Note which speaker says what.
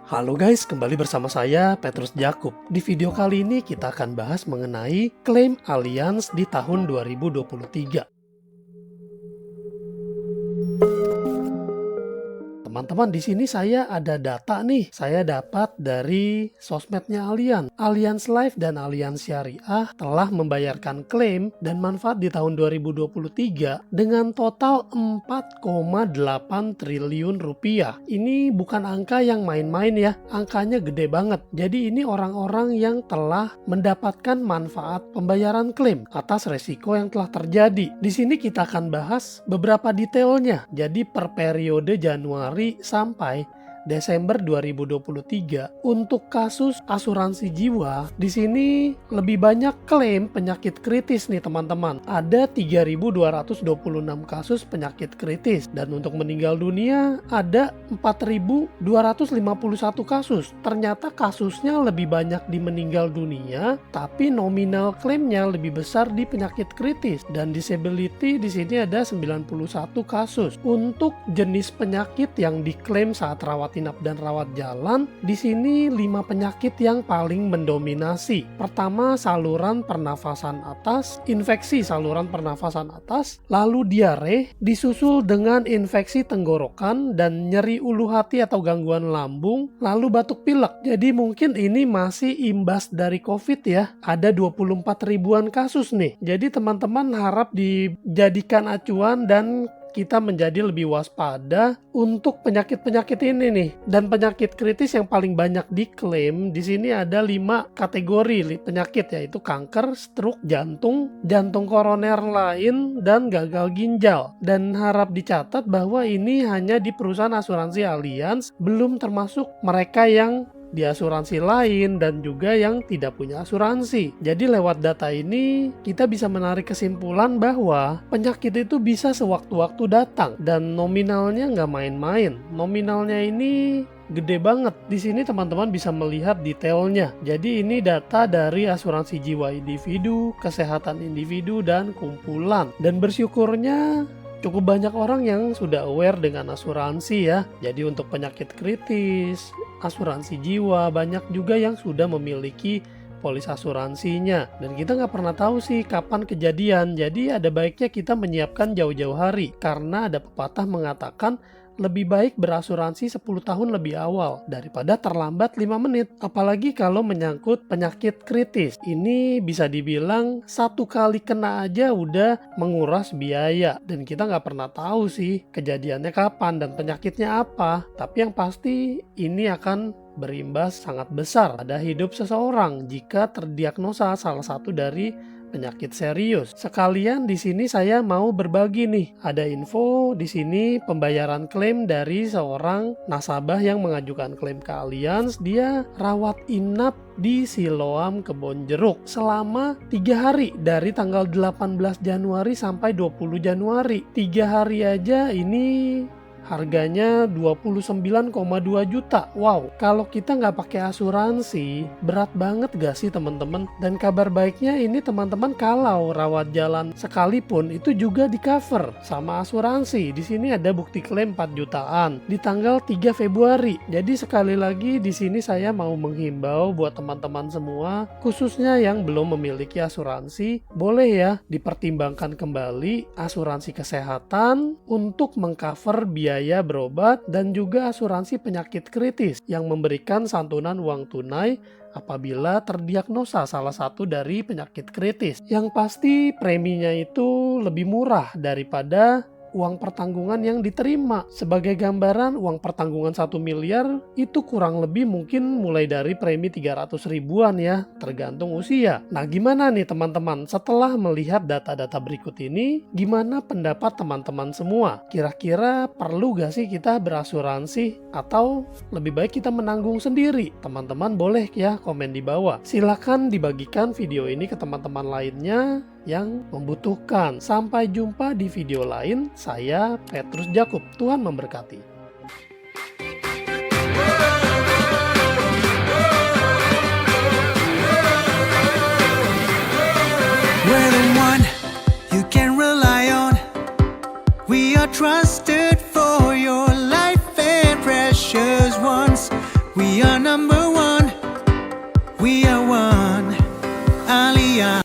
Speaker 1: Halo guys, kembali bersama saya Petrus Jakub. Di video kali ini kita akan bahas mengenai klaim Allianz di tahun 2023. Teman-teman, di sini saya ada data nih. Saya dapat dari sosmednya Allianz. Allianz Life dan Allianz Syariah telah membayarkan klaim dan manfaat di tahun 2023 dengan total 4,8 triliun rupiah. Ini bukan angka yang main-main ya. Angkanya gede banget. Jadi ini orang-orang yang telah mendapatkan manfaat pembayaran klaim atas resiko yang telah terjadi. Di sini kita akan bahas beberapa detailnya. Jadi per periode Januari sampai Desember 2023 untuk kasus asuransi jiwa di sini lebih banyak klaim penyakit kritis nih teman-teman. Ada 3.226 kasus penyakit kritis dan untuk meninggal dunia ada 4.251 kasus. Ternyata kasusnya lebih banyak di meninggal dunia, tapi nominal klaimnya lebih besar di penyakit kritis dan disability di sini ada 91 kasus. Untuk jenis penyakit yang diklaim saat rawat inap dan rawat jalan, di sini 5 penyakit yang paling mendominasi. Pertama, saluran pernafasan atas, infeksi saluran pernafasan atas, lalu diare, disusul dengan infeksi tenggorokan dan nyeri ulu hati atau gangguan lambung, lalu batuk pilek. Jadi mungkin ini masih imbas dari COVID ya. Ada 24 ribuan kasus nih. Jadi teman-teman harap dijadikan acuan dan kita menjadi lebih waspada untuk penyakit-penyakit ini nih. Dan penyakit kritis yang paling banyak diklaim di sini ada 5 kategori penyakit, yaitu kanker, stroke, jantung koroner lain, dan gagal ginjal. Dan harap dicatat bahwa ini hanya di perusahaan asuransi Allianz, belum termasuk mereka yang di asuransi lain dan juga yang tidak punya asuransi. Jadi lewat data ini kita bisa menarik kesimpulan bahwa penyakit itu bisa sewaktu-waktu datang dan nominalnya nggak main-main. Nominalnya ini gede banget. Di sini teman-teman bisa melihat detailnya. Jadi ini data dari asuransi jiwa individu, kesehatan individu, dan kumpulan. Dan bersyukurnya cukup banyak orang yang sudah aware dengan asuransi ya. Jadi untuk penyakit kritis, asuransi jiwa, banyak juga yang sudah memiliki polis asuransinya. Dan kita nggak pernah tahu sih kapan kejadian. Jadi ada baiknya kita menyiapkan jauh-jauh hari. Karena ada pepatah mengatakan lebih baik berasuransi 10 tahun lebih awal daripada terlambat 5 menit. Apalagi kalau menyangkut penyakit kritis. Ini bisa dibilang satu kali kena aja udah menguras biaya. Dan kita nggak pernah tahu sih kejadiannya kapan dan penyakitnya apa. Tapi yang pasti ini akan berimbas sangat besar pada hidup seseorang jika terdiagnosa salah satu dari penyakit serius. Sekalian di sini saya mau berbagi nih. Ada info di sini pembayaran klaim dari seorang nasabah yang mengajukan klaim ke Allianz. Dia rawat inap di Siloam Kebonjeruk selama 3 hari dari tanggal 18 Januari sampai 20 Januari. 3 hari aja ini harganya 29,2 juta. Wow, kalau kita nggak pakai asuransi, berat banget gak sih teman-teman? Dan kabar baiknya ini teman-teman, kalau rawat jalan sekalipun itu juga di cover sama asuransi. Di sini ada bukti klaim 4 jutaan di tanggal 3 Februari. Jadi sekali lagi di sini saya mau menghimbau buat teman-teman semua, khususnya yang belum memiliki asuransi, boleh ya dipertimbangkan kembali asuransi kesehatan untuk mengcover biaya berobat dan juga asuransi penyakit kritis yang memberikan santunan uang tunai apabila terdiagnosa salah satu dari penyakit kritis. Yang pasti preminya itu lebih murah daripada uang pertanggungan yang diterima. Sebagai gambaran, uang pertanggungan 1 miliar itu kurang lebih mungkin mulai dari premi 300 ribuan ya, tergantung usia. Nah gimana nih teman-teman, setelah melihat data-data berikut ini, gimana pendapat teman-teman semua? Kira-kira perlu gak sih kita berasuransi atau lebih baik kita menanggung sendiri? Teman-teman boleh ya komen di bawah. Silakan dibagikan video ini ke teman-teman lainnya yang membutuhkan. Sampai jumpa di video lain. Saya Petrus Jakub. Tuhan memberkati.
Speaker 2: We're the one you can rely on. We are trusted for your life and precious ones. We are number